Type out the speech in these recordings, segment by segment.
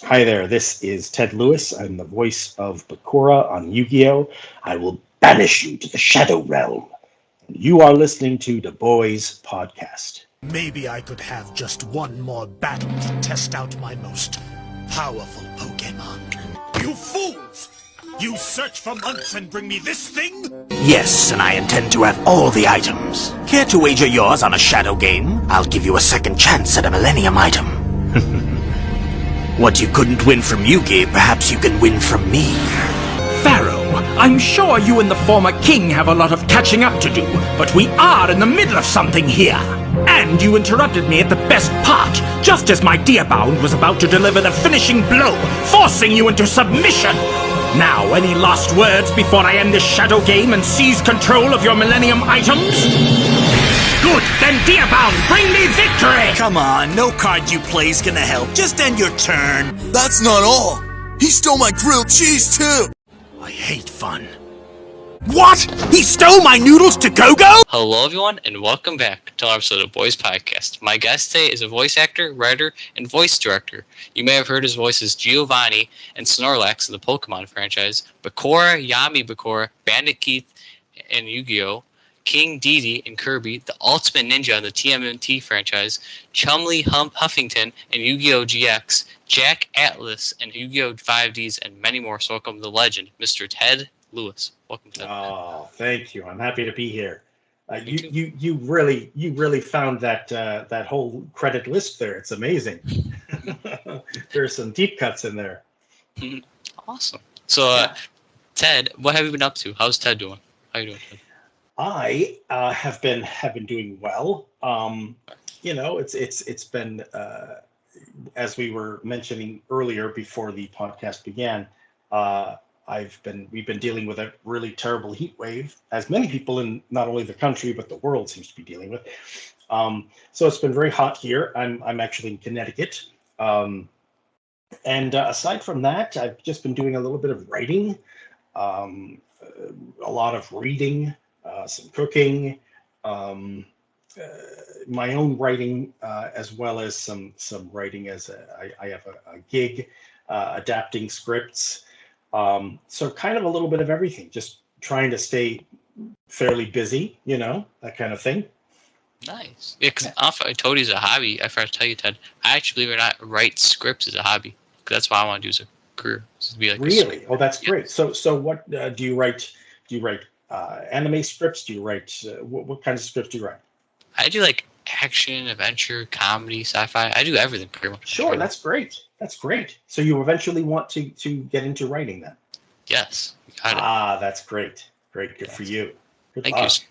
Hi there, this is Ted Lewis. I'm the voice of Bakura on Yu-Gi-Oh! I will banish you to the Shadow Realm. You are listening to the Boys Podcast. Maybe I could have just one more battle to test out my most powerful Pokemon. You fools! You search for months and bring me this thing? Yes, and I intend to have all the items. Care to wager yours on a shadow game? I'll give you a second chance at a Millennium item. What you couldn't win from Yugi, perhaps you can win from me. Pharaoh, I'm sure you and the former king have a lot of catching up to do, but we are in the middle of something here. And you interrupted me at the best part, just as my Deerbound was about to deliver the finishing blow, forcing you into submission. Now, any last words before I end this shadow game and seize control of your Millennium items? Good, then Deerbound, bring me victory! Come on, no card you play's gonna help. Just end your turn. That's not all. He stole my grilled cheese too. I hate fun. What? He stole my noodles to go-go? Hello everyone, and welcome back to another episode of Boys Podcast. My guest today is a voice actor, writer, and voice director. You may have heard his voice as Giovanni and Snorlax in the Pokemon franchise, Bakura, Yami Bakura, Bandit Keith, and Yu-Gi-Oh!, King Dedede and Kirby, the Ultimate Ninja in the TMNT franchise, Chumley Huffington and Yu-Gi-Oh! GX, Jack Atlas and Yu-Gi-Oh! 5Ds, and many more. So welcome the legend, Mr. Ted Lewis. Welcome, Ted. Oh, thank you. I'm happy to be here. You really found that whole credit list there. It's amazing. There's some deep cuts in there. Awesome. So, Ted, what have you been up to? How's Ted doing? How you doing, Ted? I have been doing well. It's been as we were mentioning earlier before the podcast began. We've been dealing with a really terrible heat wave, as many people in not only the country but the world seems to be dealing with. So it's been very hot here. I'm actually in Connecticut, and aside from that, I've just been doing a little bit of writing, a lot of reading. Some cooking, my own writing, as well as some writing as I have a gig adapting scripts. So kind of a little bit of everything, just trying to stay fairly busy, that kind of thing. Nice. Yeah, because I told you it's a hobby. I forgot to tell you, Ted. I actually, believe it or not, write scripts as a hobby. Because that's what I want to do as a career. To be like really? Oh, that's great. So what do you write? Do you write anime scripts? Do you write what kinds of scripts do you write? I do like action, adventure, comedy, sci-fi. I do everything pretty much. Sure, that's great. That's great. So you eventually want to get into writing then? Yes. Got it. That's great. Great, good for you. Good Thank luck. you.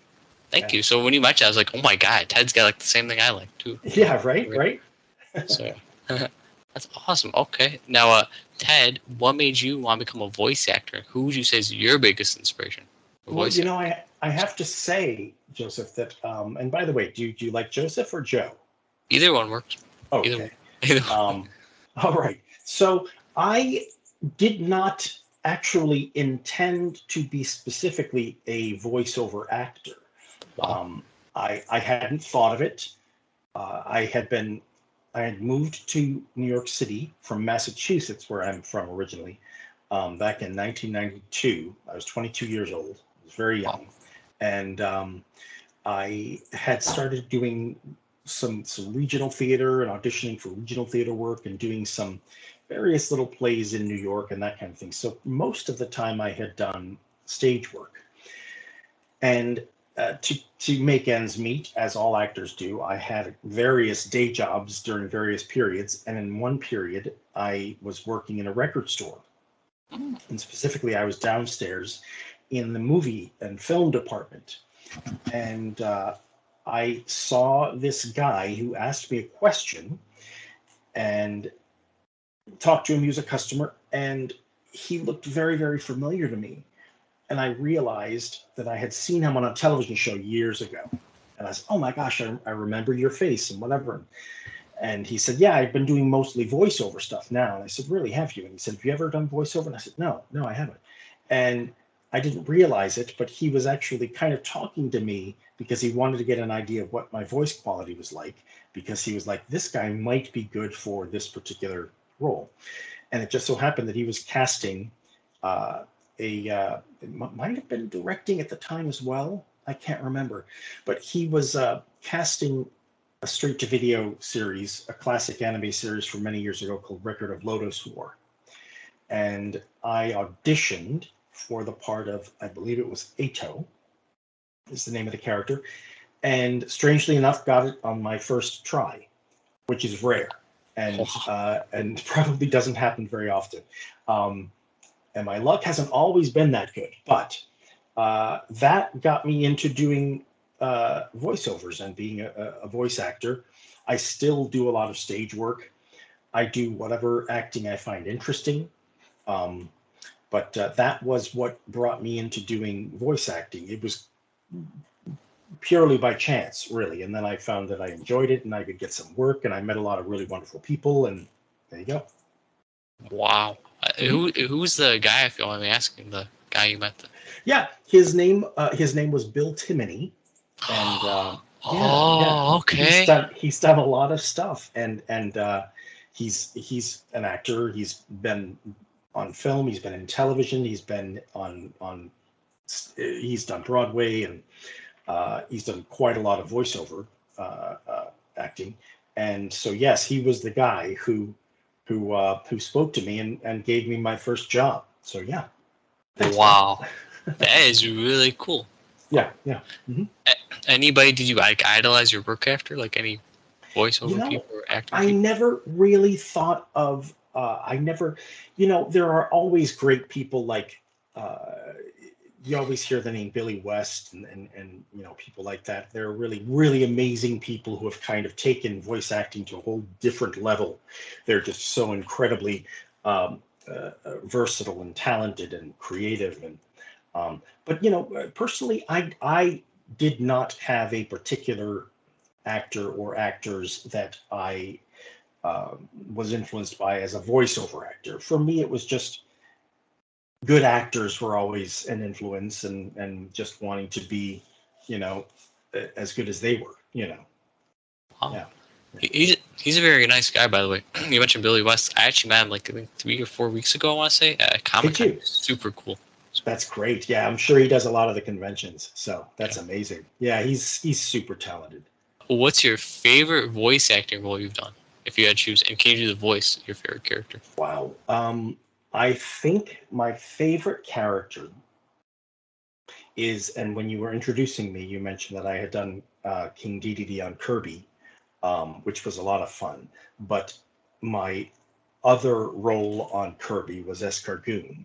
Thank you. So when you mentioned it, I was like, oh my god, Ted's got like the same thing I like too. Yeah, right. So that's awesome. Okay. Now, Ted, what made you want to become a voice actor? Who would you say is your biggest inspiration? Well, I have to say, Joseph, that and by the way, do you like Joseph or Joe? Either one works. Okay. Either one. All right. So I did not actually intend to be specifically a voiceover actor. I hadn't thought of it. I had moved to New York City from Massachusetts, where I'm from originally, back in 1992. I was 22 years old. I was very young. And I had started doing some regional theater and auditioning for regional theater work and doing some various little plays in New York and that kind of thing. So most of the time I had done stage work. And to make ends meet, as all actors do, I had various day jobs during various periods. And in one period, I was working in a record store. And specifically, I was downstairs in the movie and film department. And I saw this guy who asked me a question and talked to him. He was a customer, and he looked very, very familiar to me. And I realized that I had seen him on a television show years ago. And I said, oh my gosh, I remember your face and whatever. And he said, yeah, I've been doing mostly voiceover stuff now. And I said, really, have you? And he said, have you ever done voiceover? And I said, no, I haven't. And I didn't realize it, but he was actually kind of talking to me because he wanted to get an idea of what my voice quality was like, because he was like, this guy might be good for this particular role. and it just so happened that he was casting it might have been directing at the time as well. I can't remember, but he was casting a straight-to-video series, a classic anime series from many years ago called Record of Lodoss War. And I auditioned for the part of, I believe it was Ato, is the name of the character. And strangely enough, got it on my first try, which is rare and probably doesn't happen very often. And my luck hasn't always been that good, but that got me into doing voiceovers and being a voice actor. I still do a lot of stage work. I do whatever acting I find interesting. But that was what brought me into doing voice acting. It was purely by chance, really. And then I found that I enjoyed it and I could get some work and I met a lot of really wonderful people and there you go. Wow. Who's the guy, if you want me asking, the guy you met? Yeah, his name was Bill Timoney. And okay. He's done a lot of stuff and he's an actor. He's been on film, he's been in television, he's been he's done Broadway, and he's done quite a lot of voiceover acting. And so yes, he was the guy who spoke to me and gave me my first job. So yeah. Thanks, wow. That is really cool. Yeah. Mm-hmm. Anybody did you like idolize your work after? Like any voiceover people or acting I people? never really thought of there are always great people like you always hear the name Billy West and people like that. They're really, really amazing people who have kind of taken voice acting to a whole different level. They're just so incredibly versatile and talented and creative. And but personally, I did not have a particular actor or actors that I was influenced by as a voiceover actor. For me, it was just good actors were always an influence and just wanting to be, as good as they were, Wow. Yeah. He's a very nice guy, by the way. You mentioned Billy West. I actually met him like I think 3 or 4 weeks ago, I want to say, at Comic-Con. Super cool. That's great. Yeah, I'm sure he does a lot of the conventions. So that's amazing. Yeah, he's super talented. What's your favorite voice acting role you've done? If you had to choose, and can you do the voice of your favorite character? Wow. I think my favorite character is, and when you were introducing me, you mentioned that I had done King Dedede on Kirby, which was a lot of fun. But my other role on Kirby was Escargoon,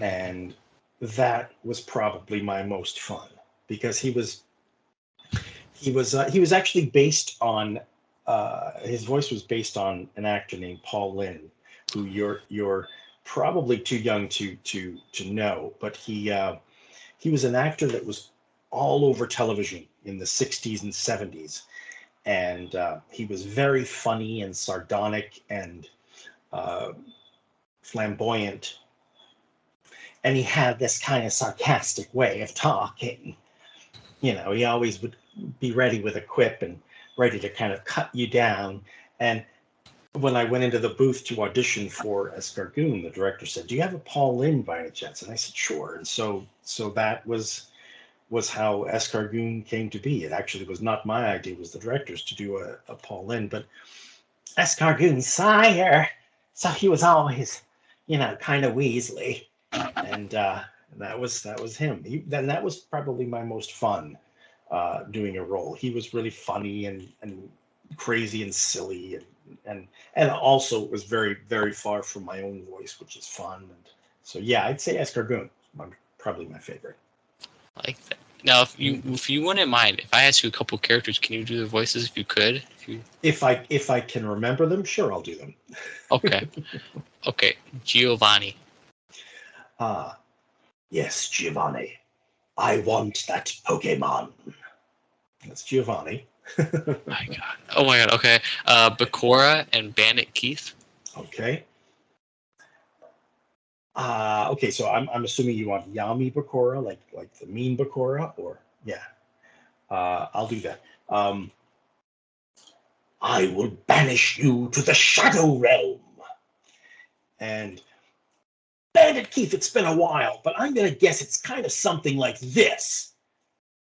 and that was probably my most fun because he was actually based on his voice was based on an actor named Paul Lynde, who you're probably too young to know, but he was an actor that was all over television in the 60s and 70s, and he was very funny and sardonic and flamboyant, and he had this kind of sarcastic way of talking. He always would be ready with a quip and ready to kind of cut you down. And when I went into the booth to audition for Escargoon, the director said, "Do you have a Paul Lynde by any chance?" And I said, "Sure." And so that was how Escargoon came to be. It actually was not my idea; it was the director's to do a Paul Lynde. But Escargoon, sire. So he was always, kind of Weasley, and that was him. Then that was probably my most fun doing a role. He was really funny and crazy and silly and also it was very, very far from my own voice, which is fun. And so yeah, I'd say Escargoon, probably my favorite. I like that. Now, if you wouldn't mind, if I ask you a couple characters, can you do the voices if you could? If I can remember them, sure, I'll do them. Okay. Okay, Giovanni. Yes, Giovanni. I want that Pokemon. That's Giovanni. My God. Oh my God. Okay. Bakura and Bandit Keith. Okay. Okay. So I'm assuming you want Yami Bakura, like the mean Bakura, or yeah. I'll do that. I will banish you to the Shadow Realm. And Bandit Keith, it's been a while, but I'm going to guess it's kind of something like this.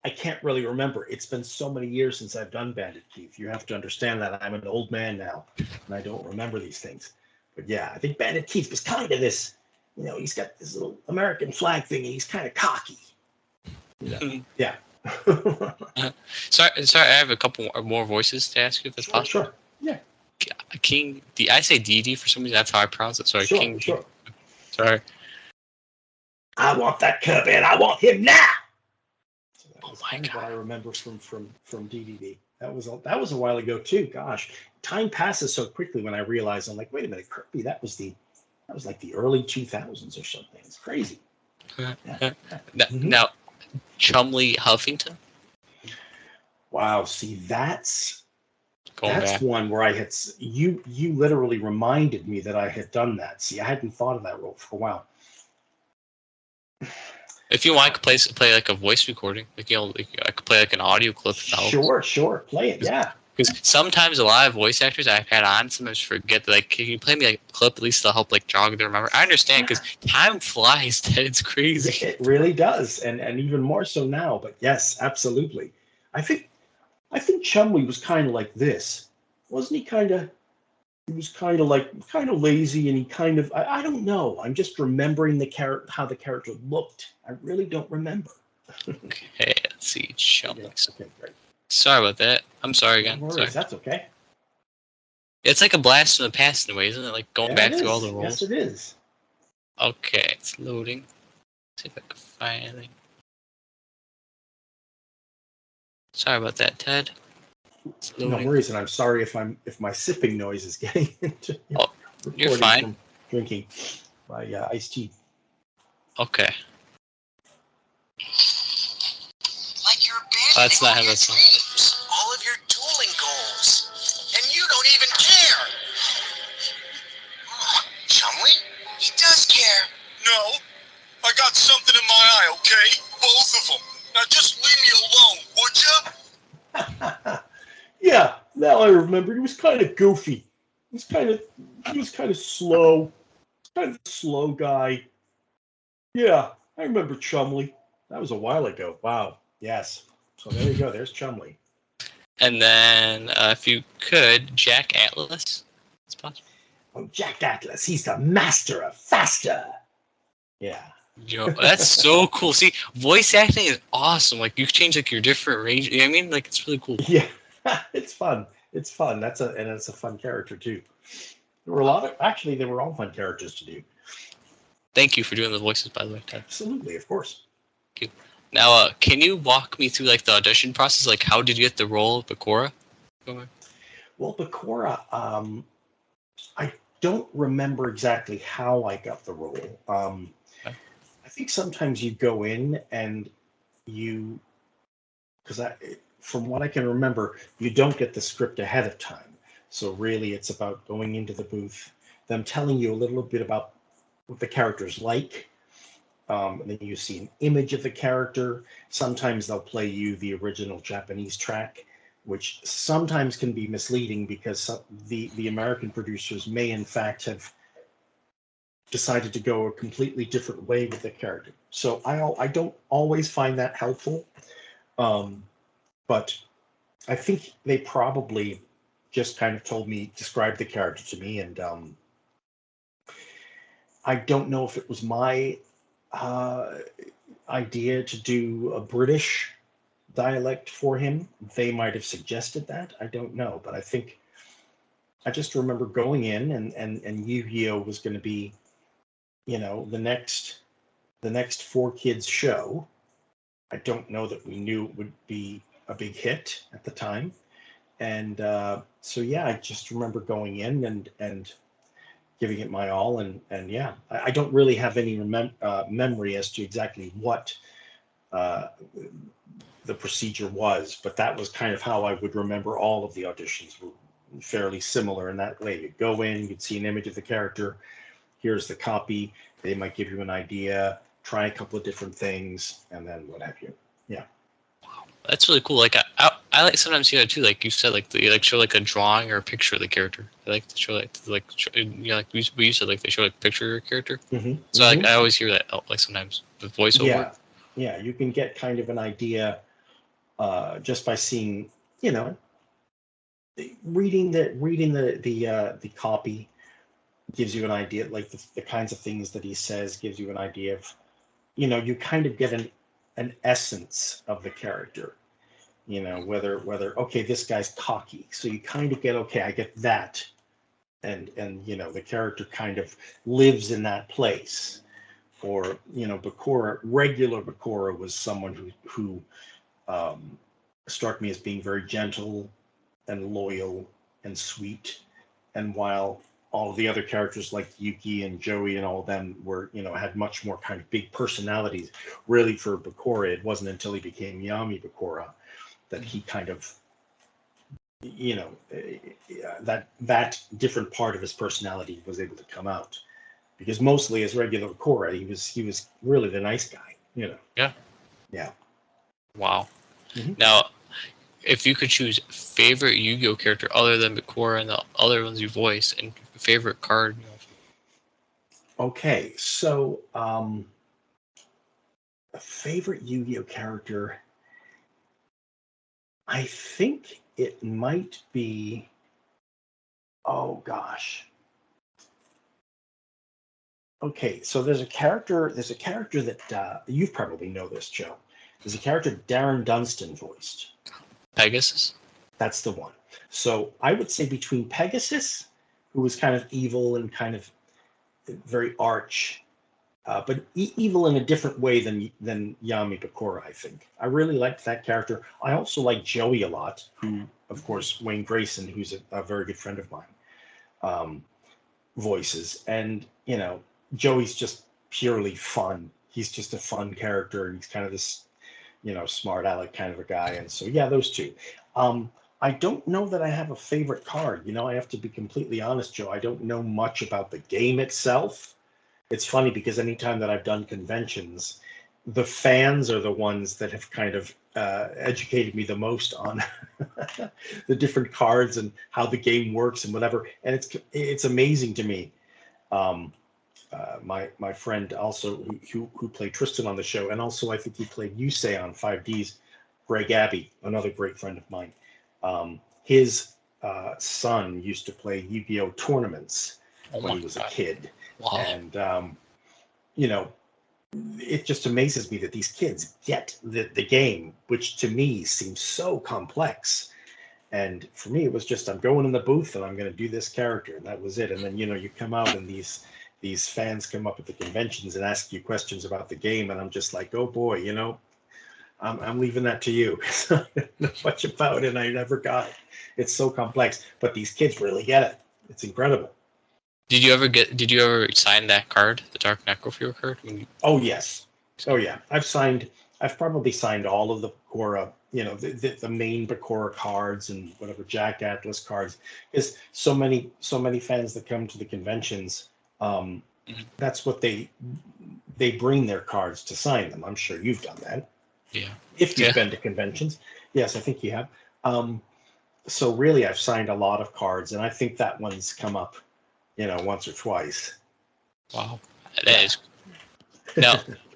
I can't really remember. It's been so many years since I've done Bandit Keith. You have to understand that I'm an old man now, and I don't remember these things. But yeah, I think Bandit Keith was kind of this, he's got this little American flag thing, and he's kind of cocky. Yeah. Sorry, I have a couple more voices to ask you if that's possible. Sure. Yeah. King, I say DD for some reason. That's how I pronounce it. Sorry, sure, King. Sure. Sorry. I want that cub in. I want him now. So that was my kind of God. what I remember from DDD. That was a while ago too. Gosh, time passes so quickly when I realize I'm like, wait a minute, Kirby, that was like the early 2000s or something. It's crazy. Yeah. Now, Chumley Huffington. Wow. See, that's Back. one where I had you literally reminded me that I had done that. See, I hadn't thought of that role for a while. If you want, I could play like a voice recording. I could play like an audio clip. Sure. Play it. Yeah. Because sometimes a lot of voice actors I've had on sometimes forget that, like, can you play me like a clip? At least they'll help like jog their memory. I understand because time flies. It's crazy. It really does, and even more so now. But yes, absolutely. I think Chumley was kind of like this, wasn't he? He was kind of lazy, and he kind of I don't know. I'm just remembering how the character looked. I really don't remember. Okay, let's see. Chumley. Okay, great. Sorry about that. I'm sorry again. No worries, Sorry. that's okay. It's like a blast from the past in a way, isn't it? Like going back through all the roles. Yes, it is. Okay, it's loading. Let's see if I can find anything. Sorry about that, Ted. It's No loading. worries, and I'm sorry if my sipping noise is getting into You're recording fine. from drinking my iced tea. Okay. Like you're That's abandoning not all how your that sounds. dreams, all of your dueling goals, and you don't even care. Chumley? He does care. No, I got something in my eye, okay? Both of them. Now just leave me alone, would ya? Yeah, now I remember. He was kind of goofy. He was kind of slow. Kind of a slow guy. Yeah, I remember Chumley. That was a while ago. Wow. Yes. So there you go. There's Chumley. And then, if you could, Jack Atlas. It's possible. Oh, Jack Atlas. He's the master of faster. Yeah. Yo, that's so cool. See, voice acting is awesome. Like, you change like your different range. You know what I mean? Like, it's really cool. Yeah. It's fun. It's fun. It's a fun character too. There were they were all fun characters to do. Thank you for doing the voices, by the way, Ted. Absolutely, of course. Thank you. Now, can you walk me through like the audition process? Like, how did you get the role of Bakura? Well, Bakura, I don't remember exactly how I got the role. I think sometimes you go in and from what I can remember, you don't get the script ahead of time. So really, it's about going into the booth, them telling you a little bit about what the character's like. And then you see an image of the character. Sometimes they'll play you the original Japanese track, which sometimes can be misleading because the American producers may in fact have decided to go a completely different way with the character. So I don't always find that helpful. But I think they probably just kind of described the character to me, and I don't know if it was my idea to do a British dialect for him. They might have suggested that. I don't know, but I just remember going in and Yu-Gi-Oh was going to be, the next 4Kids show. I don't know that we knew it would be a big hit at the time. And so, yeah, I just remember going in and giving it my all. And yeah, I don't really have any memory as to exactly what the procedure was, but that was kind of how I would remember all of the auditions. Were fairly similar in that way. You'd go in, you'd see an image of the character. Here's the copy. They might give you an idea, try a couple of different things, and then what have you. Yeah. That's really cool. Like I like sometimes see that too. Like you said, like they like show like a drawing or a picture of the character. They like to show like you said like they show like a picture of your character. So like I always hear that like sometimes the voiceover. Yeah, you can get kind of an idea just by seeing, reading the copy gives you an idea, like the kinds of things that he says gives you an idea of, you kind of get an essence of the character, whether okay, this guy's cocky, so you kind of get, okay, I get that, and the character kind of lives in that place. Or Bakura, regular Bakura was someone who struck me as being very gentle and loyal and sweet, and while all of the other characters like Yuki and Joey and all of them were, had much more kind of big personalities. Really, for Bakura, it wasn't until he became Yami Bakura that he kind of, that different part of his personality was able to come out. Because mostly as regular Bakura, he was really the nice guy, Yeah. Yeah. Wow. Now, if you could choose favorite Yu-Gi-Oh character other than Bakura and the other ones you voice, and favorite card. Okay, so a favorite Yu-Gi-Oh character, I think it might be, oh gosh. Okay, so there's a character that you probably know this, Joe. There's a character Darren Dunstan voiced. Pegasus? That's the one. So I would say between Pegasus, who was kind of evil and kind of very arch, but evil in a different way than Yami Bakura, I think. I really liked that character. I also like Joey a lot, who, of course, Wayne Grayson, who's a very good friend of mine, voices. And, Joey's just purely fun. He's just a fun character, and he's kind of this, smart aleck kind of a guy. And so, yeah, those two. I don't know that I have a favorite card. I have to be completely honest, Joe. I don't know much about the game itself. It's funny because anytime that I've done conventions, the fans are the ones that have kind of educated me the most on the different cards and how the game works and whatever. And it's amazing to me. My friend also who played Tristan on the show, and also I think he played Yusei on 5Ds, Greg Abbey, another great friend of mine. His son used to play Yu-Gi-Oh tournaments when he was a kid. Wow. And it just amazes me that these kids get the game, which to me seems so complex. And for me, it was just, I'm going in the booth and I'm going to do this character, and that was it. And then you come out and these fans come up at the conventions and ask you questions about the game, and I'm just like, oh boy, I'm leaving that to you. I don't know much about it, and I never got it. It's so complex, but these kids really get it. It's incredible. Did you ever sign that card, the Dark Necrophore card? Oh yes. Oh yeah. I've probably signed all of the Bakura, the main Bakura cards and whatever Jack Atlas cards. Because so many fans that come to the conventions, that's what they bring their cards to sign them. I'm sure you've done that. Yeah. If you've been to conventions. Yes, I think you have. So really, I've signed a lot of cards, and I think that one's come up, once or twice. Wow. That is.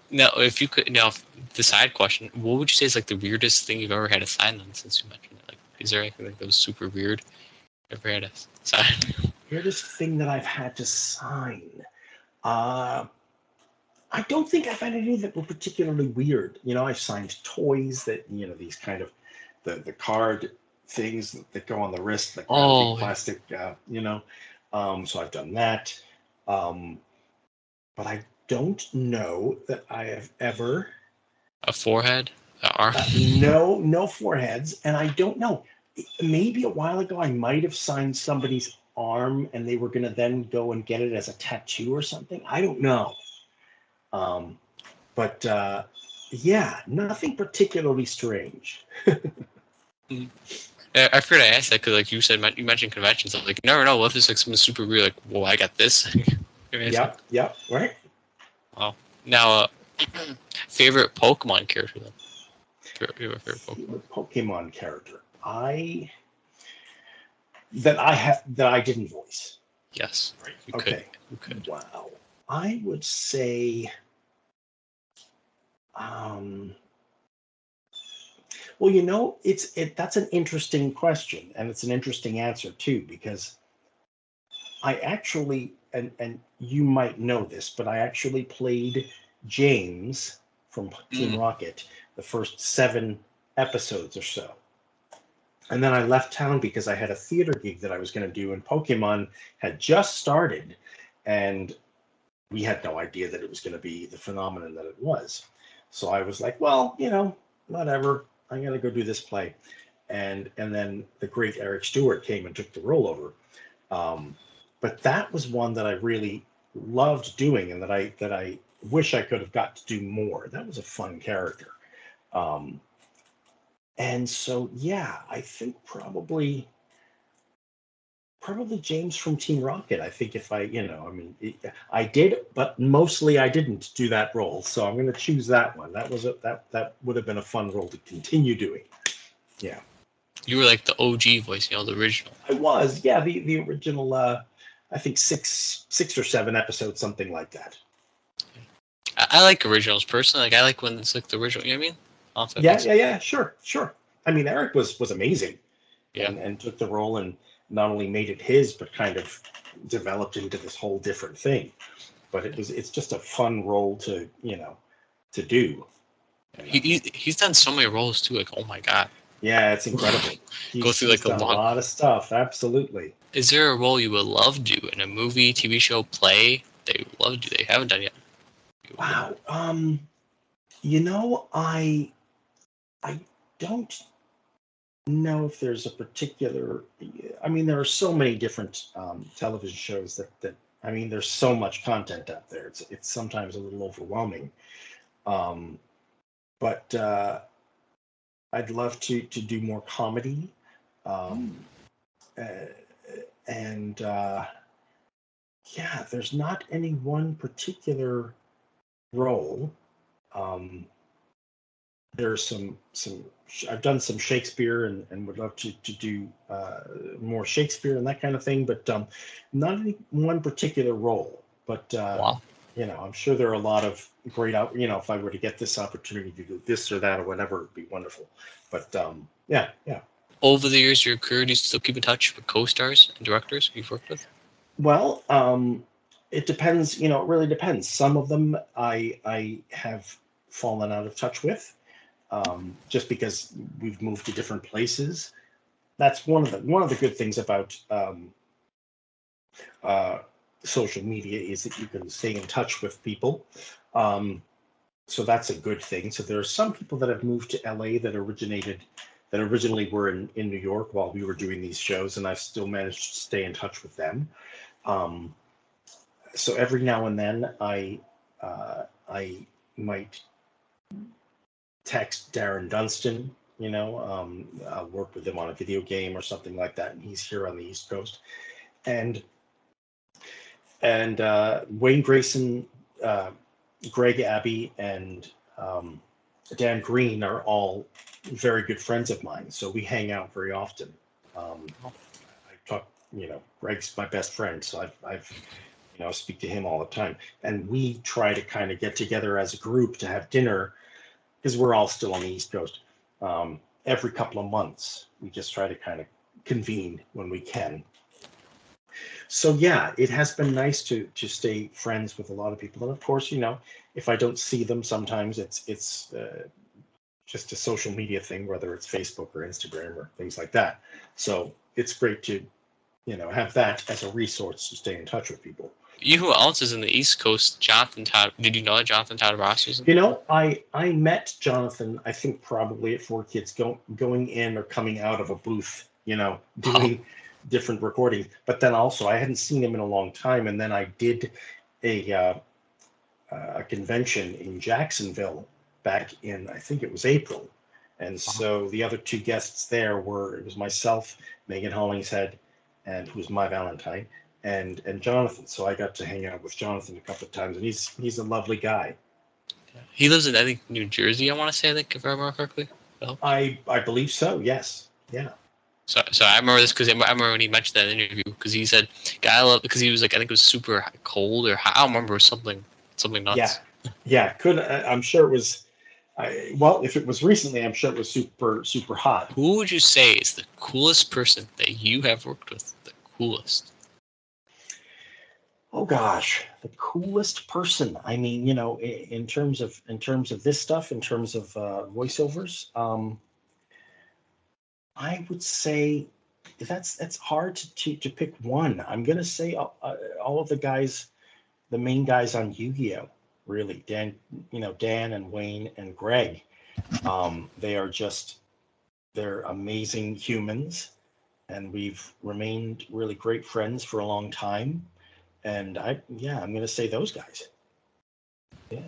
Now, if you could, the side question, what would you say is like the weirdest thing you've ever had to sign them, since you mentioned it? Like, is there anything that was super weird you ever had to sign? Weirdest thing that I've had to sign. I don't think I've had any that were particularly weird. I've signed toys that, these kind of the card things that go on the wrist, like plastic, so I've done that. But I don't know that I have ever. A forehead? An arm? No foreheads. And I don't know. Maybe a while ago, I might have signed somebody's arm and they were going to then go and get it as a tattoo or something. I don't know. But yeah, nothing particularly strange. I forgot to ask that because, like you said, you mentioned conventions. I'm like, you never know. What if it's like something super weird? Like, well, I got this. Yep, right. Wow. Now, favorite Pokemon character then? Your favorite Pokemon? Pokemon character that I didn't voice. Yes. You Okay. could. Wow. I would say, well, that's an interesting question, and it's an interesting answer too, because I actually, and you might know this, but I actually played James from Team Rocket the first 7 episodes or so. And then I left town because I had a theater gig that I was going to do, and Pokemon had just started, and we had no idea that it was going to be the phenomenon that it was. So I was like, well, whatever, I'm going to go do this play. And then the great Eric Stewart came and took the role over. But that was one that I really loved doing, and that I wish I could have got to do more. That was a fun character. And so, yeah, I think probably James from Team Rocket. I think if I I did, but mostly I didn't do that role. So I'm going to choose that one. That was that would have been a fun role to continue doing. Yeah. You were like the OG voice, the original. I was, yeah, the original. I think 6 or 7 episodes, something like that. I like originals personally. Like I like when it's like the original. You know what I mean? Yeah. Sure. I mean, Eric was amazing. Yeah. And took the role and not only made it his, but kind of developed into this whole different thing. But it's just a fun role to do. He's done so many roles too. Like, oh my god. Yeah, it's incredible. Go through like done a lot of stuff. Absolutely. Is there a role you would love to do in a movie, TV show, play? They would love to do. They haven't done yet. Wow. I don't know if there's a particular. I mean, there are so many different television shows that I mean, there's so much content out there. It's sometimes a little overwhelming. But I'd love to do more comedy. Yeah, there's not any one particular role. There's some I've done some Shakespeare and would love to do more Shakespeare and that kind of thing, but not any one particular role. But wow. I'm sure there are a lot of great if I were to get this opportunity to do this or that or whatever, it'd be wonderful. But yeah. Over the years of your career, do you still keep in touch with co-stars and directors you've worked with? Well, it depends. It really depends. Some of them I have fallen out of touch with, just because we've moved to different places. That's one of the good things about social media, is that you can stay in touch with people. So that's a good thing. So there are some people that have moved to LA that originally were in New York while we were doing these shows, and I've still managed to stay in touch with them. So every now and then I might text Darren Dunstan, I'll work with him on a video game or something like that, and he's here on the East Coast. And Wayne Grayson, Greg Abbey, and Dan Green are all very good friends of mine, so we hang out very often. I talk, Greg's my best friend, so I've speak to him all the time, and we try to kind of get together as a group to have dinner, because we're all still on the East Coast. Every couple of months, we just try to kind of convene when we can. So yeah, it has been nice to stay friends with a lot of people, and of course, if I don't see them, sometimes it's just a social media thing, whether it's Facebook or Instagram or things like that. So it's great to have that as a resource to stay in touch with people. Who else is in the East Coast? Jonathan Todd. Did you know that Jonathan Todd Ross was in? I met Jonathan, I think probably at 4Kids, going in or coming out of a booth, doing different recordings. But then also I hadn't seen him in a long time, and then I did a convention in Jacksonville back in, I think it was April. And so the other 2 guests there it was myself, Megan Hollingshead, and who's my Valentine, and Jonathan. So I got to hang out with Jonathan a couple of times, and he's a lovely guy. He lives in, I think, New Jersey, I want to say, if I remember correctly. Well, I believe so. Yes. Yeah. so I remember this because I remember when he mentioned that in the interview because he said, "Guy, I love," because he was like, I think it was super cold or hot. I don't remember, it was something nuts. Yeah. Yeah. I'm sure it was. Well, if it was recently, I'm sure it was super hot. Who would you say is the coolest person that you have worked with? The coolest. Oh gosh, the coolest person. I mean, in terms of this stuff, in terms of voiceovers, I would say that's hard to pick one. I'm gonna say all of the guys, the main guys on Yu-Gi-Oh. Really, Dan and Wayne and Greg. They're amazing humans, and we've remained really great friends for a long time. And I'm gonna say those guys. Yeah,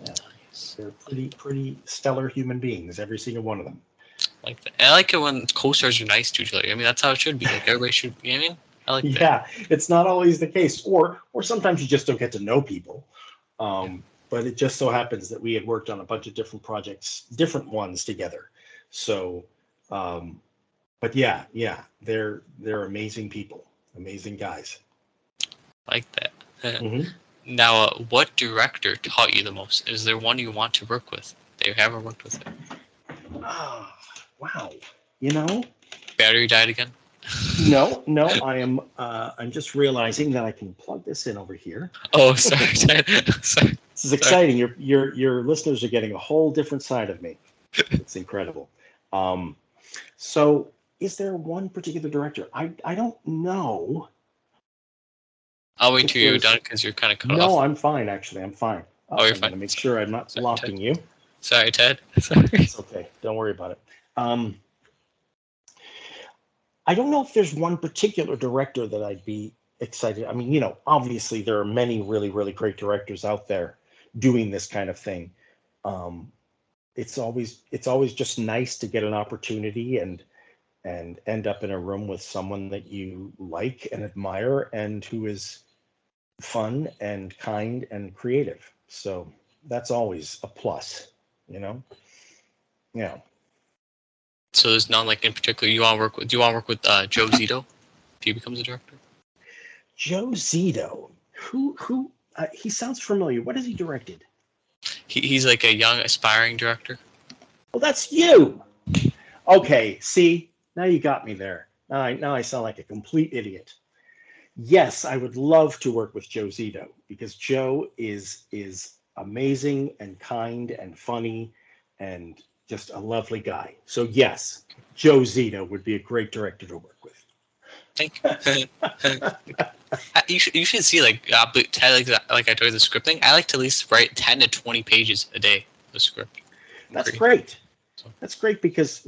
they're pretty stellar human beings, every single one of them. Like that. And I like it when co-stars are nice to each other. I mean, that's how it should be. Like everybody should. You know what I mean? I like that. Yeah, it's not always the case, or sometimes you just don't get to know people. But it just so happens that we had worked on a bunch of different projects, different ones together. So, but yeah, they're amazing people, amazing guys. Like that. Mm-hmm. Now, what director taught you the most? Is there one you want to work with that you haven't worked with? Ah, wow. Battery died again. No, I'm just realizing that I can plug this in over here. Oh, sorry. Sorry. This is exciting. Your listeners are getting a whole different side of me. It's incredible. So is there one particular director? I don't know. I'll wait till you're done because you're kind of cut off. No, I'm fine, actually. I'm fine. Oh, you're I'm fine. going to make sure I'm not blocking you. Sorry, Ted. Sorry. It's okay. Don't worry about it. I don't know if there's one particular director that I'd be excited. I mean, obviously there are many really, really great directors out there doing this kind of thing. It's always just nice to get an opportunity and end up in a room with someone that you like and admire and who is fun and kind and creative. So that's always a plus, Yeah. So there's none like in particular you want to work with? Do you want to work with Joe Zito if he becomes a director? Joe Zito, who he sounds familiar. What has he directed? He's like a young aspiring director. Well, that's you. Okay, see, now you got me there. Now I sound like a complete idiot. Yes, I would love to work with Joe Zito because Joe is amazing and kind and funny and just a lovely guy. So yes, Joe Zito would be a great director to work with. Thank you. You should see like I told you the script thing. I like to at least write 10 to 20 pages a day of the script. That's great. That's great because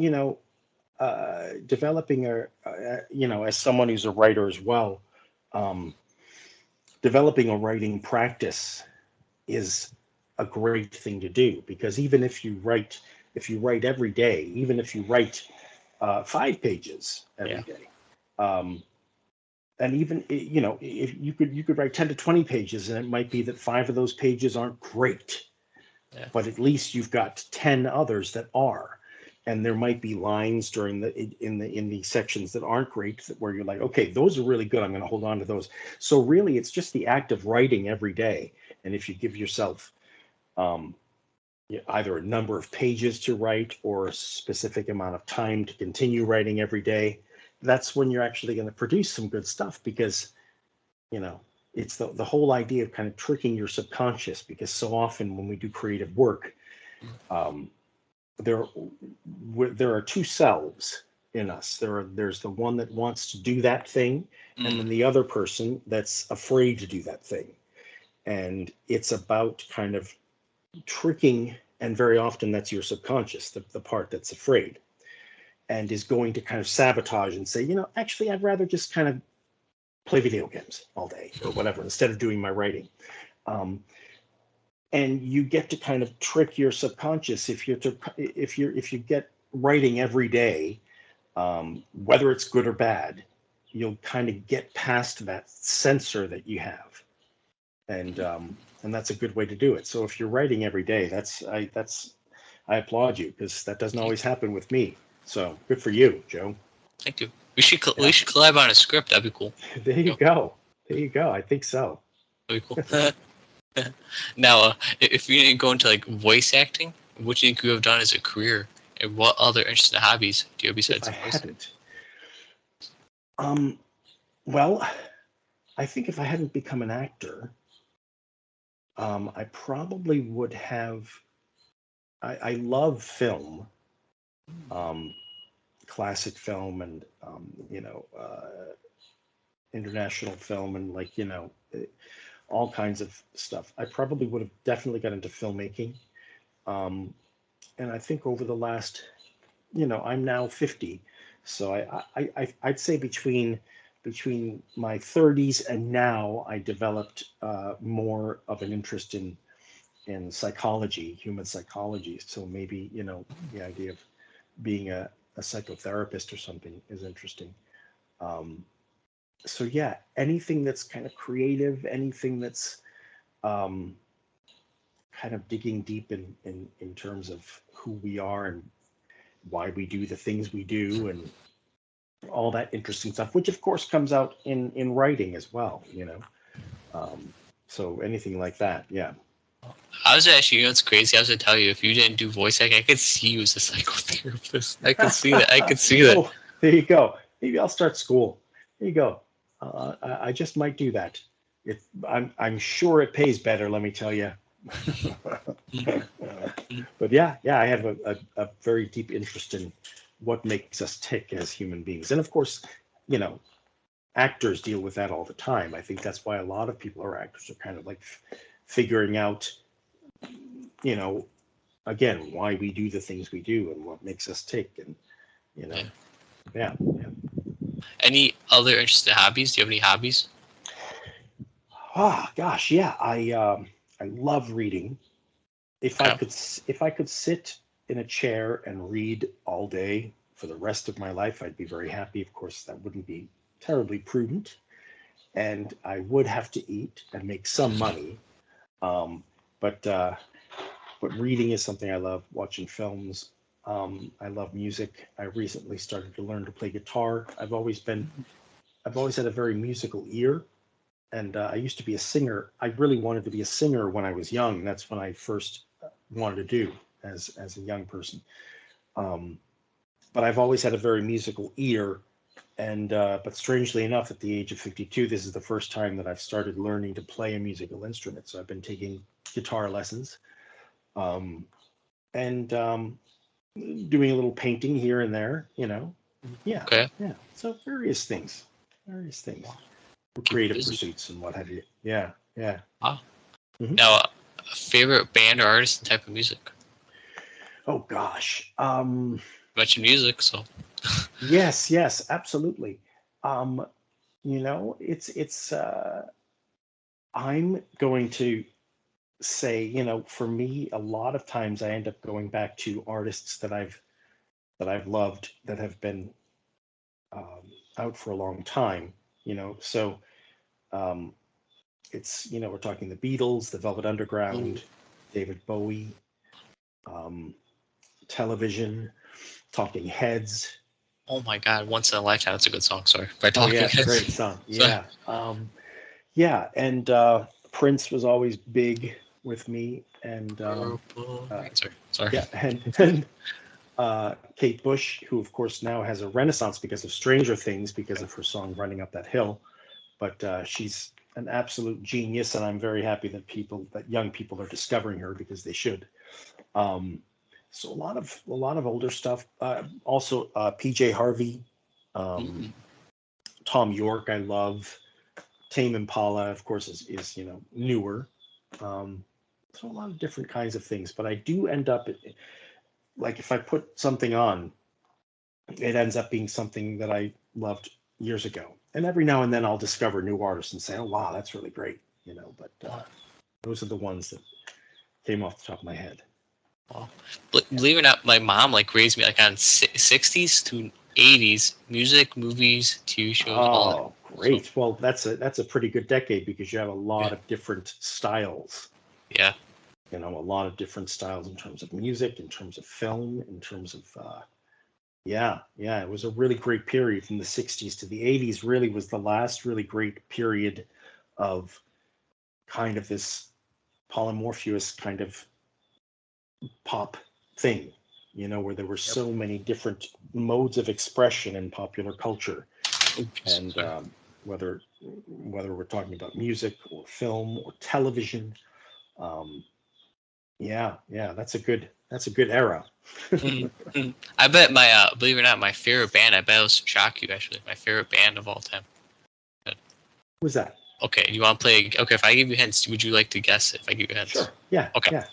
developing as someone who's a writer as well, developing a writing practice is a great thing to do because even if you write every day, even if you write 5 pages every day, and even if you could write 10 to 20 pages, and it might be that 5 of those pages aren't great, but at least you've got 10 others that are. And there might be lines in the sections that aren't great where you're like, okay, those are really good. I'm going to hold on to those. So really, it's just the act of writing every day. And if you give yourself either a number of pages to write or a specific amount of time to continue writing every day, that's when you're actually going to produce some good stuff because, it's the whole idea of kind of tricking your subconscious because so often when we do creative work, there are 2 selves in us. There's the one that wants to do that thing, and then the other person that's afraid to do that thing. And it's about kind of tricking, and very often that's your subconscious, the part that's afraid, and is going to kind of sabotage and say, actually, I'd rather just kind of play video games all day or whatever instead of doing my writing. And you get to kind of trick your subconscious if you get writing every day, whether it's good or bad, you'll kind of get past that censor that you have, and that's a good way to do it. So if you're writing every day, I I applaud you, because that doesn't always happen with me. So good for you, Joe. Thank you. We should collab on a script. That'd be cool. There you go. There you go. I think so. That'd be cool. Now, if you didn't go into like voice acting, what do you think you have done as a career, and what other interesting hobbies do you have besides If I voice? hadn't. Well, I think if I hadn't become an actor, I probably would have. I love film, classic film, and international film, and all kinds of stuff. I probably would have definitely got into filmmaking, and I think over the last, I'm now 50, so I'd say between my 30s and now, I developed more of an interest in psychology, human psychology. So maybe, the idea of being a psychotherapist or something is interesting. So yeah, anything that's kind of creative, anything that's kind of digging deep in terms of who we are and why we do the things we do, and all that interesting stuff, which of course comes out in writing as well, so anything like that. Yeah. I was actually, it's crazy. I was gonna tell you, if you didn't do voice acting, I could see you as a psychotherapist. I could see that. I could see that. Oh, there you go. Maybe I'll start school. There you go. I just might do that. I'm sure it pays better, let me tell you. But yeah, I have a very deep interest in what makes us tick as human beings. And of course, actors deal with that all the time. I think that's why a lot of people who are actors are kind of like figuring out, again, why we do the things we do and what makes us tick. And, yeah. Any other interesting hobbies? Do you have any hobbies? Gosh, yeah. I love reading. If I could sit in a chair and read all day for the rest of my life, I'd be very happy. Of course, that wouldn't be terribly prudent, and I would have to eat and make some money. But reading is something I love. Watching films. I love music. I recently started to learn to play guitar. I've always had a very musical ear, and I used to be a singer. I really wanted to be a singer when I was young. That's when I first wanted to do as a young person. But I've always had a very musical ear, and but strangely enough, at the age of 52, this is the first time that I've started learning to play a musical instrument. So I've been taking guitar lessons, and doing a little painting here and there. Yeah. Okay. Yeah. So various things for creative pursuits and what have you. Yeah. Wow. Mhm. Now, a favorite band or artist and type of music? Oh gosh. You mentioned music, so. Yes, absolutely. It's I'm going to say, for me, a lot of times I end up going back to artists that I've loved, that have been out for a long time. So it's we're talking the Beatles, the Velvet Underground, David Bowie, Television, Talking Heads. Oh my God! Once in a Lifetime. That's a good song. Sorry, by Oh Talking yeah, Heads. great song. Yeah. And Prince was always big with me, and Sorry. yeah, and Kate Bush, who of course now has a renaissance because of Stranger Things, because of her song "Running Up That Hill," but she's an absolute genius, and I'm very happy that young people are discovering her, because they should. So a lot of older stuff. Also, PJ Harvey, Tom York, I love. Tame Impala, of course, is newer. So a lot of different kinds of things. But I do end up, like, if I put something on, it ends up being something that I loved years ago. And every now and then I'll discover new artists and say, "Oh wow, that's really great," But those are the ones that came off the top of my head. Well, believe it or not, my mom raised me on 60s to 80s music, movies, TV shows. All Oh, great. So, well, that's a pretty good decade, because you have a lot of different styles. Yeah. You know, a lot of different styles in terms of music, in terms of film, in terms of yeah, it was a really great period from the 60s to the 80s. Really was the last really great period of kind of this polymorphous kind of pop thing, you know, where there were so many different modes of expression in popular culture. And whether we're talking about music or film or television, that's a good era. I bet my believe it or not, my favorite band. I bet it'll shock you. Actually, my favorite band of all time. Who's that? Okay, you want to play? Okay, if I give you hints, would you like to guess if I give you hints? Sure. Yeah. Okay. Yeah.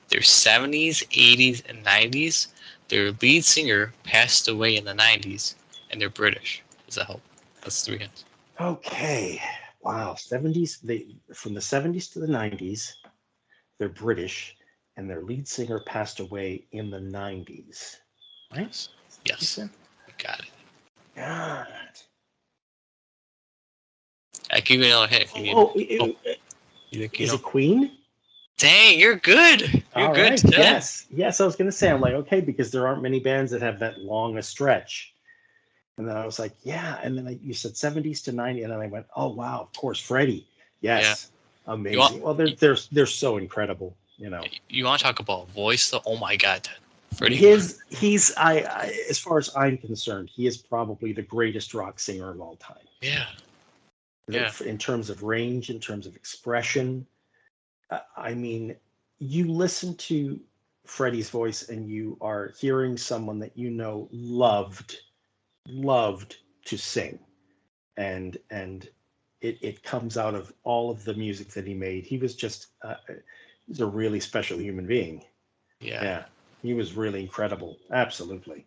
They're 70s, 80s, and 90s. Their lead singer passed away in the 90s, and they're British. Does that help? That's 3 hints. Okay. Wow. 70s. From the 70s to the 90s, they're British, and their lead singer passed away in the 90s. Right? Yes. Got it. God. I give you another hint. Is it Queen? Dang, you're good. You're All good. Right. Yes. I was going to say, I'm like, okay, because there aren't many bands that have that long a stretch. And then I was like, yeah. And then you said 70s to 90s, and then I went, oh wow, of course, Freddie. Yes, amazing. Well, they're so incredible. You know. You want to talk about voice though? Oh my God, Freddie. He's as far as I'm concerned, he is probably the greatest rock singer of all time. Yeah. In terms of range, in terms of expression. I mean, you listen to Freddie's voice and you are hearing someone that you know loved to sing. And it comes out of all of the music that he made. He was just he's a really special human being. Yeah. He was really incredible. Absolutely.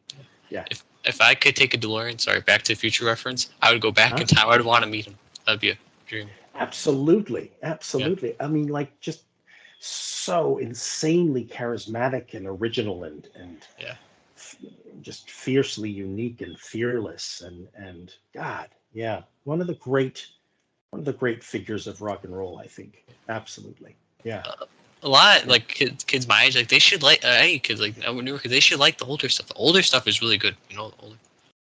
Yeah. If I could take a DeLorean, Back to the Future reference, I would go back in time. I'd want to meet him. That'd be a dream. Absolutely. Yeah. I mean, like, just so insanely charismatic and original and just fiercely unique and fearless and God, yeah, one of the great figures of rock and roll, I think. Absolutely. Yeah. A lot like kids my age, like they should like any kids like newer kids, they should like the older stuff. The older stuff is really good, you know. The older.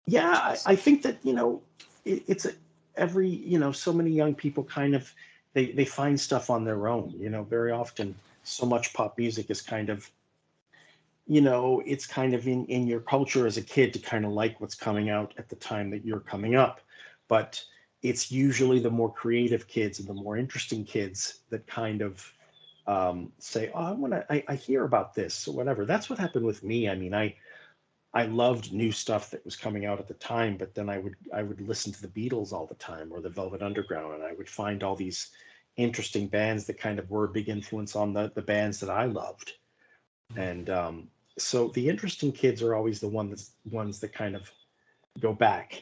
Yeah, I think that, you know, it's every, you know, so many young people kind of they find stuff on their own, you know. Very often so much pop music is kind of, you know, it's kind of in your culture as a kid to kind of like what's coming out at the time that you're coming up, but it's usually the more creative kids and the more interesting kids that kind of say, oh, I hear about this or whatever. That's what happened with me. I mean, I loved new stuff that was coming out at the time, but then I would listen to the Beatles all the time or the Velvet Underground, and I would find all these interesting bands that kind of were a big influence on the bands that I loved. And so the interesting kids are always the ones that kind of go back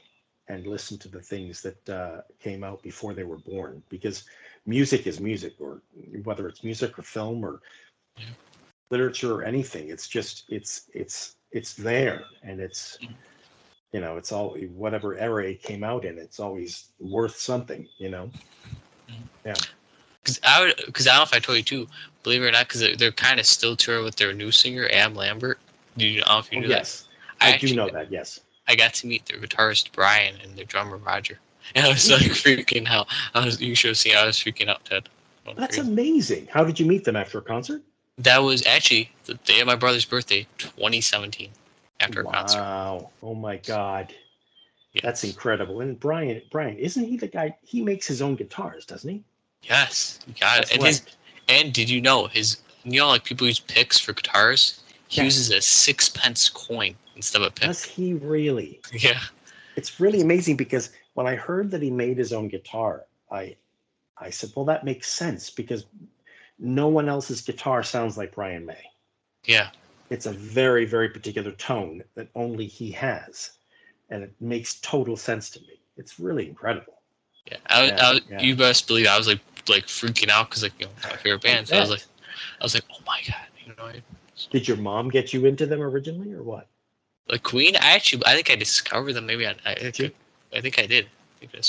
and listen to the things that came out before they were born, because music is music, or whether it's music or film or literature or anything, it's just it's there, and it's, you know, it's all, whatever era it came out in, it's always worth something, you know. Yeah. Because I don't know if I told you too, believe it or not, because they're kind of still touring with their new singer Adam Lambert. I don't know if you knew that. Yes, I do know that. Yes. I got to meet their guitarist Brian and their drummer Roger. And I was like freaking out. You should have seen. I was freaking out, Ted. That's amazing. How did you meet them? After a concert? That was actually the day of my brother's birthday, 2017. After a concert. Wow! Oh my God, yes. That's incredible. And Brian, isn't he the guy? He makes his own guitars, doesn't he? Yes, you got it. And did you know like people use picks for guitars? He uses a 6-pence coin instead of a pick. Does he really? Yeah. It's really amazing, because when I heard that he made his own guitar, I said, well, that makes sense, because no one else's guitar sounds like Brian May. Yeah. It's a very, very particular tone that only he has, and it makes total sense to me. It's really incredible. Yeah, you best believe I was like freaking out, because, like, you know, my favorite band. So I was like, oh my God, you know. Did your mom get you into them originally, or what? Like Queen, I think I discovered them. Maybe I think I did.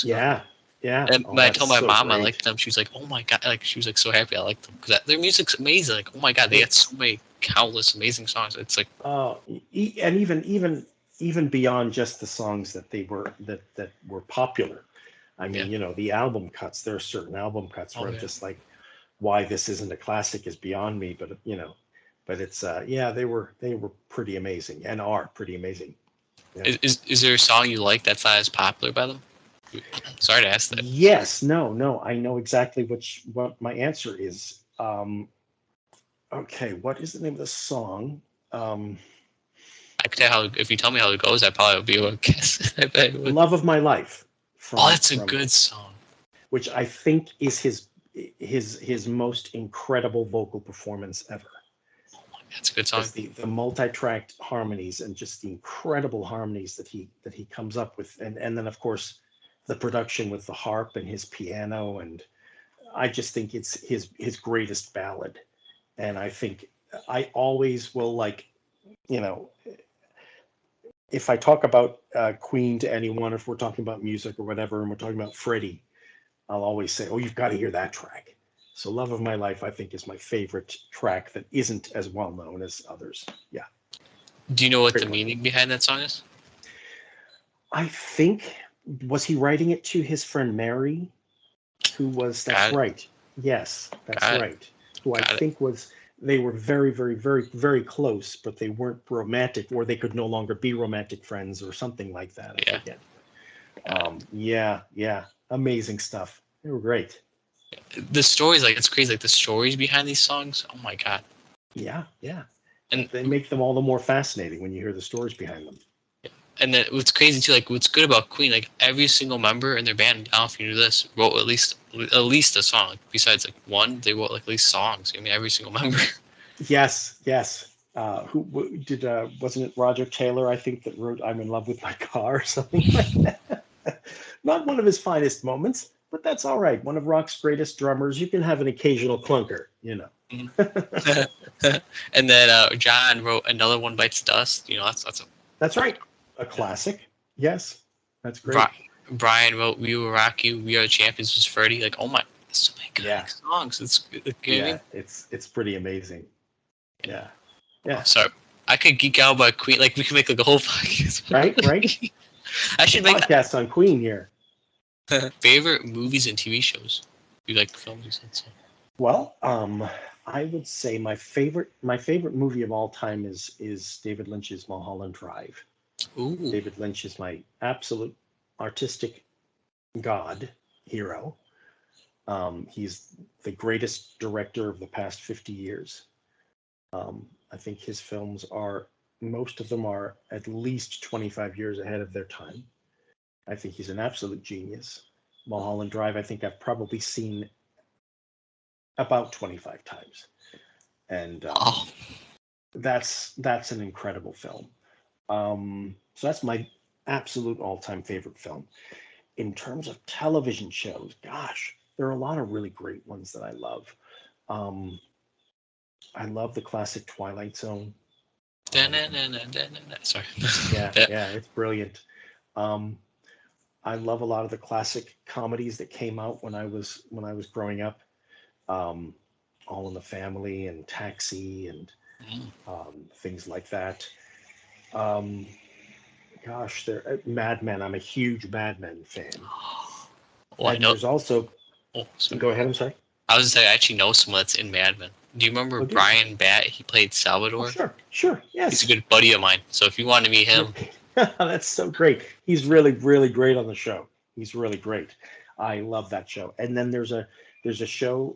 Yeah, Yeah. And Oh, when I that's told my so mom I great. liked them, she was like, "Oh my god!" Like she was like so happy I liked them because their music's amazing. Like, oh my god, they had so many countless amazing songs. It's like, And even beyond just the songs that that were popular. I yeah, mean, the album cuts. There are certain album cuts oh where I'm yeah. just like, why this isn't a classic is beyond me. But but it's yeah, they were pretty amazing and are pretty amazing. Yeah. Is there a song you like that's not as popular by them? Sorry to ask that. Yes. No. No. I know exactly what my answer is. Okay. What is the name of the song? Um, I could tell how if you tell me how it goes, I probably would be able to guess. I bet it would. Love of My Life Oh, from that's a from good song. which I think is his most incredible vocal performance ever. That's a good song. Because the multi-tracked harmonies and just the incredible harmonies that he comes up with, and then of course the production with the harp and his piano, and I just think it's his greatest ballad. And I think I always will, like, you know if I talk about Queen to anyone, if we're talking about music or whatever, and we're talking about Freddie, I'll always say, "Oh, you've got to hear that track." So, "Love of My Life," I think, is my favorite track that isn't as well known as others. Yeah, Do you know what the great one. meaning behind that song is? I think, was he writing it to his friend Mary, who was? That's Got it. right. Yes, that's Got it. right. Who I Got it. think was. They were very, very, very, very close, but they weren't romantic, or they could no longer be romantic friends, or something like that. I Yeah. forget. Got it. Yeah, yeah, amazing stuff. They were great. The stories, like it's crazy. Like the stories behind these songs. Oh my god. Yeah, yeah. And They make them all the more fascinating when you hear the stories behind them. then what's crazy too, like what's good about Queen, like every single member in their band, now if you knew this, wrote at least a song. Like, besides like one, they wrote like at least songs. I mean, every single member. Yes, yes. Who did? Wasn't it Roger Taylor? I think that wrote "I'm in Love with My Car" or something like that. Not one of his finest moments, but that's all right. One of rock's greatest drummers. You can have an occasional clunker. And then John wrote "Another One Bites Dust." You know, that's a That's right. A classic. Yes, that's great. Brian wrote "We Will Rock You." "We Are the Champions" was Freddie. Like, oh my, so many good Yeah. songs. It's you know what I Yeah, mean? it's pretty amazing. Yeah, yeah. Sorry, I could geek out about Queen. Like we could make like a whole podcast. Right. I should make Podcast on Queen here. favorite movies and TV shows. You like films? You said so. Well, I would say my favorite movie of all time is David Lynch's Mulholland Drive. Ooh, David Lynch is my absolute artistic god hero. He's the greatest director of the past 50 years. I think his films most of them are at least 25 years ahead of their time. I think he's an absolute genius. Mulholland Drive, I think I've probably seen about 25 times. And oh, that's an incredible film. So that's my absolute all-time favorite film. In terms of television shows, gosh, there are a lot of really great ones that I love. I love the classic Twilight Zone. sorry. Yeah, it's brilliant. I love a lot of the classic comedies that came out when I was growing up. All in the Family and Taxi and things like that. Gosh, Mad Men. I'm a huge Mad Men fan. Oh, I And know. there's also. Oh, sorry. Go ahead. I'm sorry. I was gonna say I actually know someone that's in Mad Men. Do you remember Okay. Brian Batt? He played Salvador. Oh, sure. Yes. He's a good buddy of mine. So if you want to meet him, That's so great. He's really, really great on the show. He's really great. I love that show. And then there's a show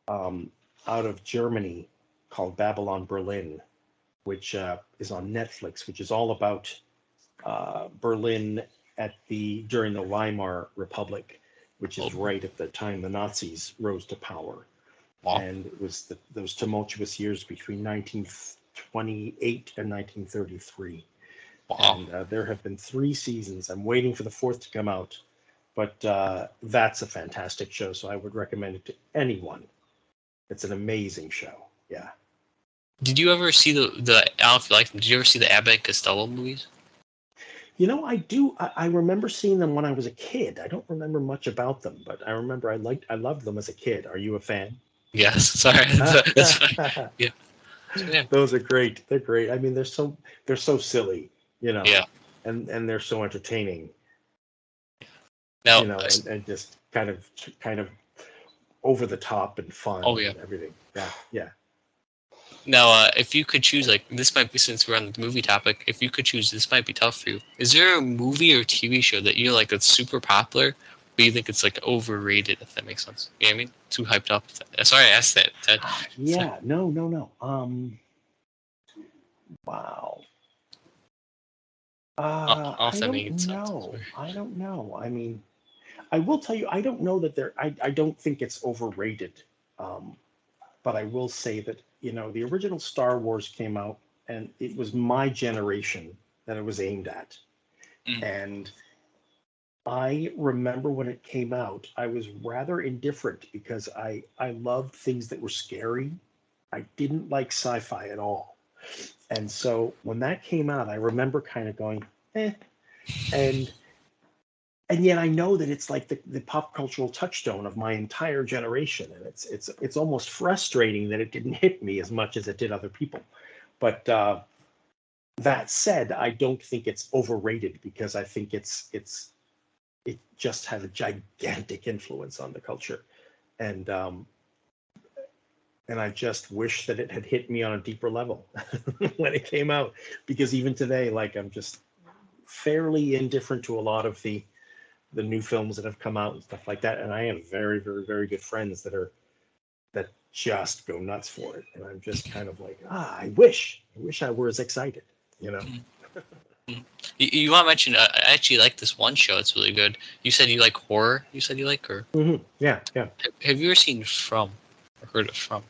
out of Germany called Babylon Berlin, which is on Netflix, which is all about Berlin during the Weimar Republic, which is right at the time the Nazis rose to power. Wow. And it was those tumultuous years between 1928 and 1933. wow. And there have been 3 seasons. I'm waiting for the 4th to come out, but that's a fantastic show. So I would recommend it to anyone. It's an amazing show. Yeah. Did you ever see the I don't know if you like them. Did you ever see the Abbott and Costello movies? I do. I remember seeing them when I was a kid. I don't remember much about them, but I remember I loved them as a kid. Are you a fan? Yes. Sorry. That's fine. Yeah. Yeah. Those are great. They're great. I mean, they're so silly, Yeah. and they're so entertaining, Now. and just kind of over the top and fun Oh yeah. and everything. Yeah, yeah. Now, if you could choose, like, this might be, since we're on the movie topic, if you could choose, this might be tough for you. Is there a movie or TV show that you like that's super popular, but you think it's like overrated, if that makes sense? You know what I mean? Too hyped up. Sorry I asked that, Ted. Yeah, no. Wow. I don't know I if that don't made sense. know. I don't know. I mean, I will tell you, I don't know that I don't think it's overrated. Um, but I will say that, the original Star Wars came out and it was my generation that it was aimed at. Mm. And I remember when it came out, I was rather indifferent because I loved things that were scary. I didn't like sci-fi at all. And so when that came out, I remember kind of going, eh. And and yet I know that it's like the pop cultural touchstone of my entire generation. And it's almost frustrating that it didn't hit me as much as it did other people. But that said, I don't think it's overrated because I think it just had a gigantic influence on the culture. And and I just wish that it had hit me on a deeper level when it came out, because even today, like, I'm just fairly indifferent to a lot of the new films that have come out and stuff like that. And I have very, very, very good friends that just go nuts for it. And I'm just kind of like, I wish I were as excited, You want to mention, I actually like this one show. It's really good. You said you like horror. You said you like, or Yeah, yeah. have you ever seen From, or heard of From?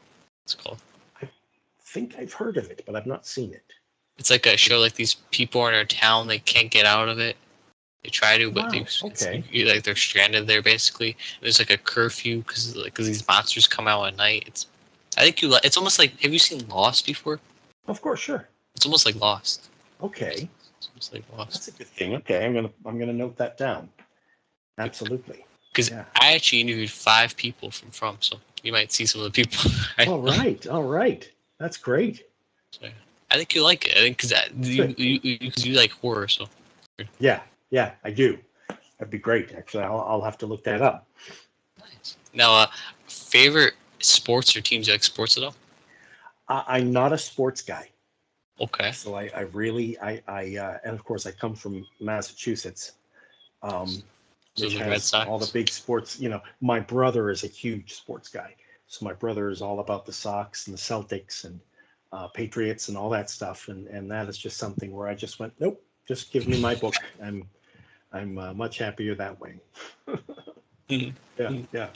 It's called. I think I've heard of it, but I've not seen it. It's like a show, like these people in a town, they can't get out of it. They try to, but Wow, okay. like they're stranded there basically. There's like a curfew because these monsters come out at night. I think it's almost like, have you seen Lost before? Of course, sure. It's almost like Lost. Okay. It's almost like Lost. That's a good thing. Okay, I'm gonna note that down. Absolutely. Because Yeah. I actually interviewed 5 people from, so you might see some of the people. All right. That's great. So, I think you like it. I think because you like horror, so. Yeah, I do. That'd be great. Actually, I'll have to look that up. Nice. Now, favorite sports or teams? You like sports at all? I'm not a sports guy. Okay. So I really, and of course I come from Massachusetts, So which the Red has Sox? all the big sports. My brother is a huge sports guy. So my brother is all about the Sox and the Celtics and Patriots and all that stuff. And that is just something where I just went, nope, just give me my book. I'm much happier that way. Yeah.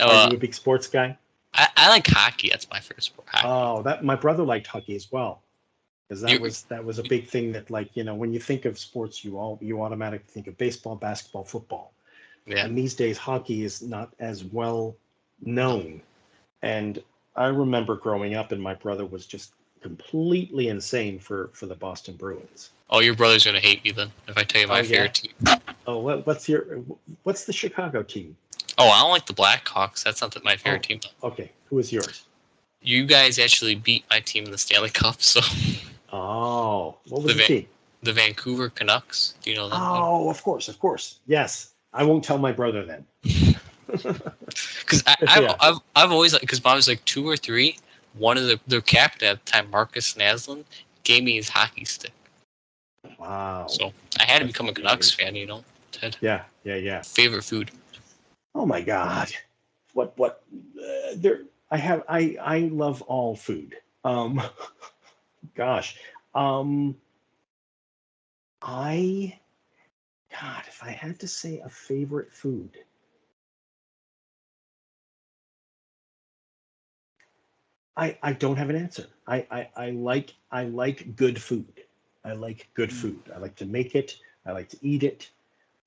Are you a big sports guy? I like hockey. That's my favorite sport. Hockey. Oh, my brother liked hockey as well. Because that was a big thing that, like, when you think of sports, you automatically think of baseball, basketball, football. Yeah. And these days, hockey is not as well known. And I remember growing up, and my brother was just completely insane for the Boston Bruins. Oh, your brother's gonna hate me then if I tell you my favorite team. Oh, what's the Chicago team? Oh, I don't like the Blackhawks. That's not my favorite team. Okay, who is yours? You guys actually beat my team in the Stanley Cup, so. Oh, what was the team? The Vancouver Canucks. Do you know them? Oh, of course. Yes, I won't tell my brother then. Because I've always, because when I was like 2 or 3, one of their captain at the time, Marcus Naslund, gave me his hockey stick. Wow. So I had to become a Canucks fan, Ted. Yeah. Favorite food? Oh my God. What I love all food. Gosh. If I had to say a favorite food, I don't have an answer. I like good food. I like good food. I like to make it. I like to eat it.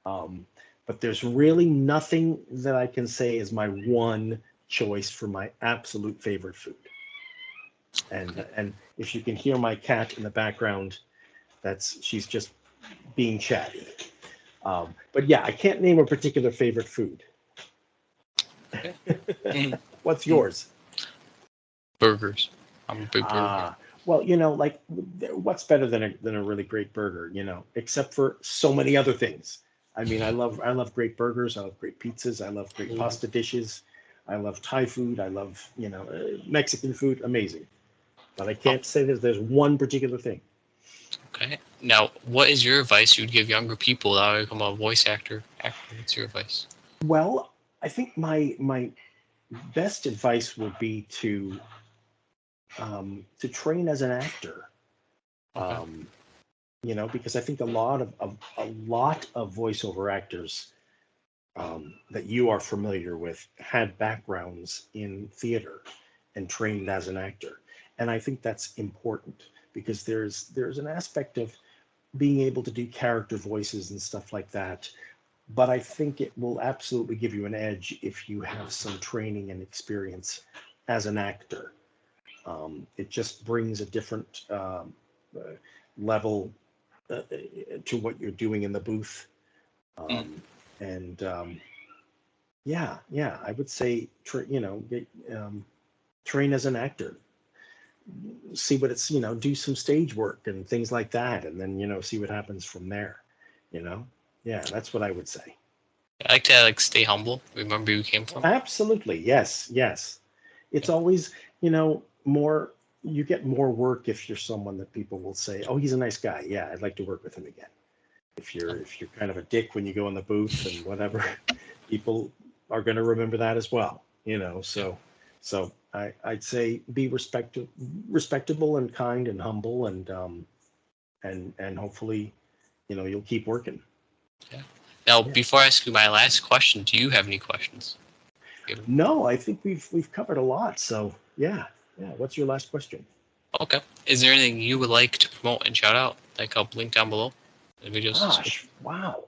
But there's really nothing that I can say is my one choice for my absolute favorite food. And if you can hear my cat in the background, she's just being chatty. But yeah, I can't name a particular favorite food. What's yours? Burgers. I'm a big burger. Well, like what's better than a really great burger, except for so many other things. I mean, I love great burgers. I love great pizzas. I love great pasta dishes. I love Thai food. I love, Mexican food. Amazing. But I can't say that there's one particular thing. Okay. Now, what is your advice you would give younger people that want to become a voice actor? What's your advice? Well, I think my best advice would be to train as an actor. Because I think a lot of voiceover actors that you are familiar with had backgrounds in theater and trained as an actor, and I think that's important because there's an aspect of being able to do character voices and stuff like that. But I think it will absolutely give you an edge if you have some training and experience as an actor. It just brings a different level to what you're doing in the booth. And I would say, train as an actor. See what it's, do some stage work and things like that. And then, see what happens from there, Yeah, that's what I would say. I like to stay humble. Remember where you came from. Absolutely. Yes. It's always, more, you get more work if you're someone that people will say, oh, he's a nice guy. Yeah, I'd like to work with him again. If you're kind of a dick when you go in the booth and whatever, people are going to remember that as well, So I'd say be respectable and kind and humble and hopefully, you'll keep working. Yeah. Now, before I ask you my last question, do you have any questions? No, I think we've covered a lot. So yeah. What's your last question? Okay. Is there anything you would like to promote and shout out? I'll link down below the videos. Gosh, wow.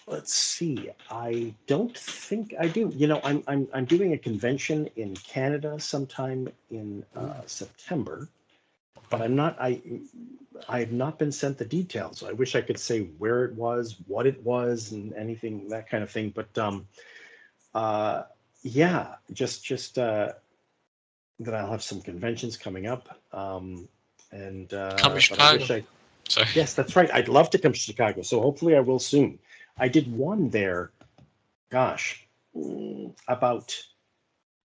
Let's see. I don't think I do. I'm doing a convention in Canada sometime in September, but I have not been sent the details. I wish I could say where it was, what it was, and anything that kind of thing. But just that I'll have some conventions coming up. Come to Chicago. Sorry. Yes, that's right. I'd love to come to Chicago. So hopefully I will soon. I did one there, gosh, about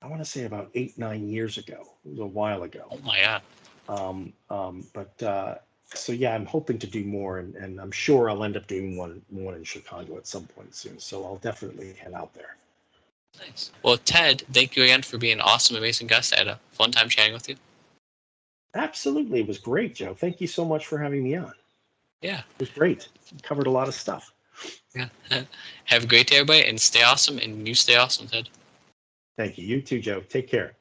8-9 years ago. It was a while ago. Oh my God. So yeah, I'm hoping to do more, and I'm sure I'll end up doing one in Chicago at some point soon. So I'll definitely head out there. Nice. Well, Ted, thank you again for being an awesome, amazing guest. I had a fun time chatting with you. Absolutely. It was great, Joe. Thank you so much for having me on. Yeah. It was great. You covered a lot of stuff. Yeah. Have a great day, everybody, and stay awesome, and you stay awesome, Ted. Thank you. You too, Joe. Take care.